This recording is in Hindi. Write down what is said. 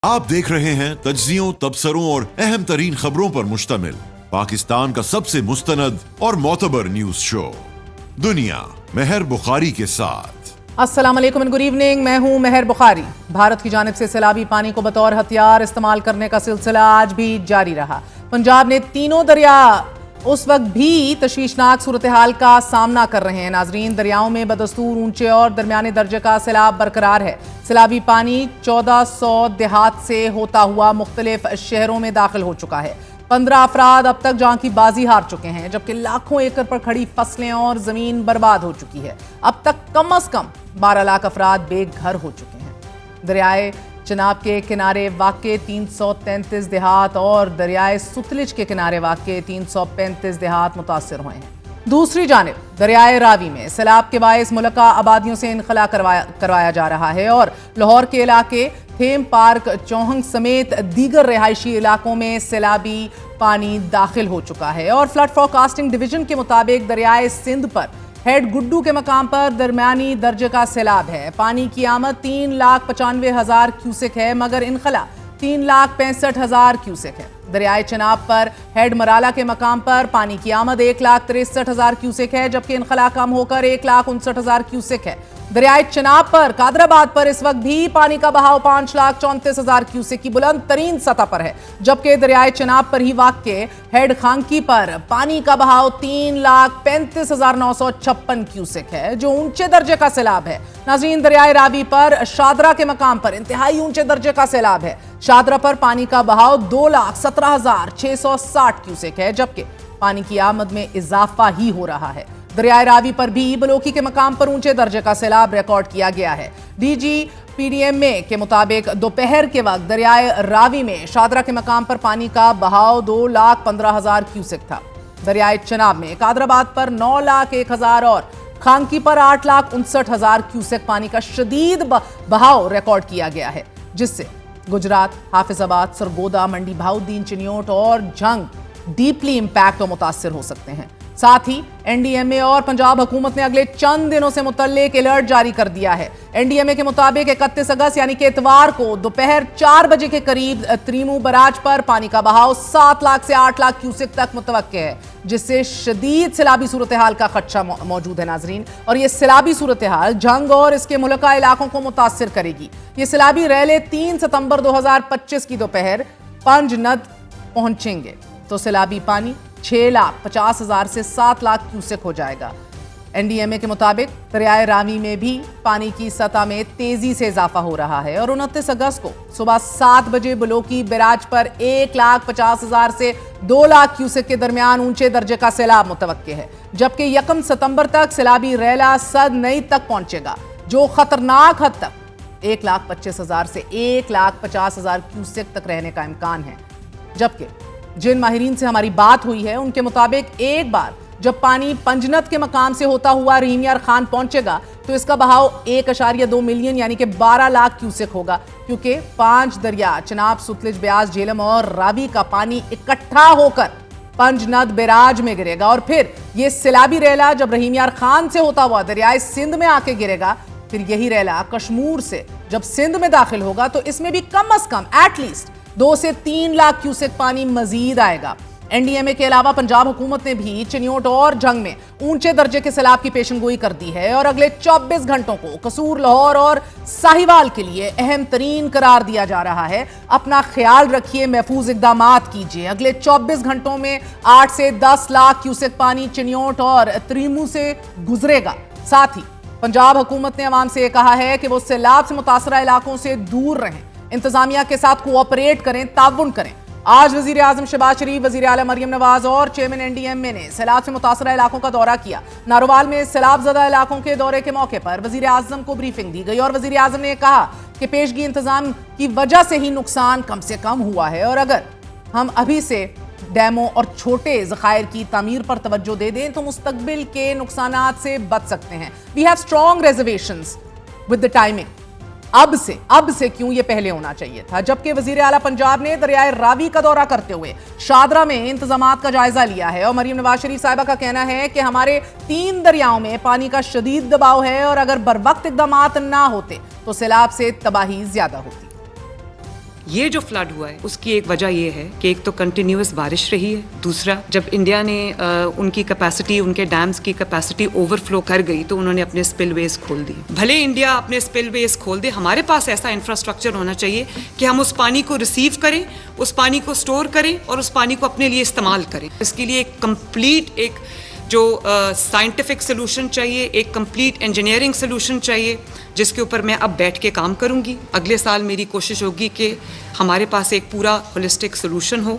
आप देख रहे हैं तज्जियों, तबसरों और अहम तरीन खबरों पर मुश्तमिल पाकिस्तान का सबसे मुस्तनद और मोतबर न्यूज शो दुनिया मेहर बुखारी के साथ। अस्सलाम वालेकुम एंड गुड इवनिंग। मैं हूं मेहर बुखारी। भारत की जानिब से सैलाबी पानी को बतौर हथियार इस्तेमाल करने का सिलसिला आज भी जारी रहा। पंजाब ने तीनों दरिया उस वक्त भी तशवीशनाक सूरत हाल का सामना कर रहे हैं। नाजरीन, दरियाओं में बदस्तूर ऊंचे और दरमियाने दर्जे का सैलाब बरकरार है। सैलाबी पानी 1400 देहात से होता हुआ मुख्तलिफ शहरों में दाखिल हो चुका है। 15 अफराद अब तक जान की बाजी हार चुके हैं, जबकि लाखों एकड़ पर खड़ी फसलें और जमीन बर्बाद हो चुकी है। अब तक कम अज कम 12 लाख अफराद बेघर हो चुके हैं। दरियाए चिनाब के किनारे वाक़े 333 देहात और दरियाए सतलुज के किनारे वाक़े 335 देहात मुतासर हुए हैं। दूसरी जानिब दरियाए रावी में सैलाब के बायस मुल्का आबादियों से इनखला करवाया जा रहा है और लाहौर के इलाके थेम पार्क, चौहंग समेत दीगर रिहायशी इलाकों में सैलाबी पानी दाखिल हो चुका है। और फ्लड फोरकास्टिंग डिवीजन के मुताबिक दरियाए सिंध पर हेड गुड्डू के मकाम पर दरमियानी दर्जे का सैलाब है। पानी की आमद 3,95,000 क्यूसेक है, मगर इनखला 3,65,000 क्यूसेक है। दरियाए चिनाब पर हेड मराला के मकाम पर पानी की आमद 1,63,000 क्यूसेक है, जबकि इनखला कम होकर 1,59,000 क्यूसेक है। दरियाए चिनाब पर कादराबाद पर इस वक्त भी पानी का बहाव 5,34,000 क्यूसेक की बुलंद तरीन सतह पर है, जबकि दरियाए चिनाब पर ही वाक़े हेड खांकी पर पानी का बहाव 3,35,956 क्यूसेक है, जो ऊंचे दर्जे का सैलाब है। नाज़रीन, दरियाए रावी पर शादरा के मकाम पर इंतहाई ऊंचे दर्जे का सैलाब है। शादरा पर पानी का बहाव 2,17,660 क्यूसेक है, जबकि पानी की आमद में इजाफा ही हो रहा है। दरियाए रावी पर भी बलोकी के मकाम पर ऊंचे दर्जे का सैलाब रिकॉर्ड किया गया है। डीजी पीडीएमए के मुताबिक दोपहर के वक्त दरियाए रावी में शादरा के मकाम पर पानी का बहाव 2,15,000 क्यूसेक था। दरियाए चिनाब में कादराबाद पर 9,01,000 और खांकी पर 8,59,000 क्यूसेक पानी का शदीद बहाव रिकॉर्ड किया गया है, जिससे गुजरात, हाफिजाबाद, सरगोदा, मंडी भाउद्दीन, चिन्योट और जंग डीपली इंपैक्ट और मुतासिर हो सकते हैं। साथ ही एनडीएमए और पंजाब हुकूमत ने अगले चंद दिनों से मुतल्लिक अलर्ट जारी कर दिया है। एनडीएमए के मुताबिक 31 अगस्त यानी कि इतवार को दोपहर 4 बजे के करीब त्रीमू बराज पर पानी का बहाव 7 लाख से 8 लाख क्यूसेक तक मुतवक्के है, जिससे शदीद सैलाबी सूरत हाल का खदशा मौजूद है। नाजरीन, और ये सैलाबी सूरत हाल जंग और इसके मुल्का इलाकों को मुतासिर करेगी। ये सैलाबी रैले 3 सितंबर 2025 की दोपहर पंजनद पहुंचेंगे तो सैलाबी पानी 6,50,000 से 7 लाख क्यूसेक हो जाएगा। एनडीएमए के मुताबिक दरियाए रावी में भी पानी की सतह में तेजी से इजाफा हो रहा है और 29 अगस्त को सुबह 7 बजे बलोकी बैराज पर 1,50,000 से 2 लाख क्यूसेक के दरमियान ऊंचे दर्जे का सैलाब मुतवक्के है, जबकि 1 सितंबर तक सैलाबी रैला सद नई तक पहुंचेगा, जो खतरनाक हद तक 1,25,000 से 1,50,000 क्यूसेक तक रहने का इम्कान है। जबकि जिन माहिरीन से हमारी बात हुई है, उनके मुताबिक एक बार जब पानी पंजनद के मकाम से होता हुआ रहीम यार खान पहुंचेगा तो इसका बहाव 1.2 मिलियन यानी कि 12 लाख क्यूसेक होगा, क्योंकि 5 दरिया चिनाब, सतलुज, ब्यास, झेलम और रावी का पानी इकट्ठा होकर पंजनद बैराज में गिरेगा। और फिर यह सैलाबी रैला जब रहीम यार खान से होता हुआ दरियाए सिंध में आके गिरेगा, फिर यही रैला कश्मीर से जब सिंध में दाखिल होगा तो इसमें भी कम अज कम एटलीस्ट 2 से 3 लाख क्यूसेक पानी मजीद आएगा। एनडीएमए के अलावा पंजाब हुकूमत ने भी चिन्योट और जंग में ऊंचे दर्जे के सैलाब की पेशनगोई कर दी है और अगले 24 घंटों को कसूर, लाहौर और साहिवाल के लिए अहम तरीन करार दिया जा रहा है। अपना ख्याल रखिए, महफूज इकदामात कीजिए। अगले 24 घंटों में 8 से 10 लाख क्यूसेक पानी चिन्योट और त्रीमू से गुजरेगा। साथ ही पंजाब हुकूमत ने अवाम से कहा है कि वो सैलाब से मुतासरा इलाकों से दूर रहें, इंतजामिया के साथ कोऑपरेट करें, ताउन करें। आज वजीर आजम शहबाज शरीफ, वजीर आला मरियम नवाज और चेयरमैन एनडीएमए ने सैलाब से मुतासरा इलाकों का दौरा किया। नारोवाल में सैलाब ज़दा इलाकों के दौरे के मौके पर वजीर आजम को ब्रीफिंग दी गई और वजीर आजम ने कहा कि पेशगी इंतजाम की वजह से ही नुकसान कम से कम हुआ है और अगर हम अभी से डैमों और छोटे ज़खायर की तामीर पर तवज्जो दे दें तो मुस्तकबिल के नुकसानात से बच सकते हैं। We have strong reservations with the timing. अब से क्यों ये पहले होना चाहिए था। जबकि वजीर आला पंजाब ने दरियाए रावी का दौरा करते हुए शादरा में इंतजामात का जायजा लिया है और मरियम नवाज शरीफ साहिबा का कहना है कि हमारे 3 दरियाओं में पानी का शदीद दबाव है और अगर बर वक्त इकदामात ना होते तो सैलाब से तबाही ज्यादा होती। ये जो फ्लड हुआ है उसकी एक वजह ये है कि एक तो कंटिन्यूअस बारिश रही है, दूसरा जब इंडिया ने उनकी कैपेसिटी, उनके डैम्स की कैपेसिटी ओवरफ्लो कर गई तो उन्होंने अपने स्पिलवेज खोल दिए। भले इंडिया अपने स्पिलवेज खोल दे, हमारे पास ऐसा इंफ्रास्ट्रक्चर होना चाहिए कि हम उस पानी को रिसीव करें, उस पानी को स्टोर करें और उस पानी को अपने लिए इस्तेमाल करें। इसके लिए एक कंप्लीट एक जो साइंटिफिक सोल्यूशन चाहिए, एक कंप्लीट इंजीनियरिंग सोल्यूशन चाहिए, जिसके ऊपर मैं अब बैठ के काम करूंगी। अगले साल मेरी कोशिश होगी कि हमारे पास एक पूरा होलिस्टिक सोल्यूशन हो।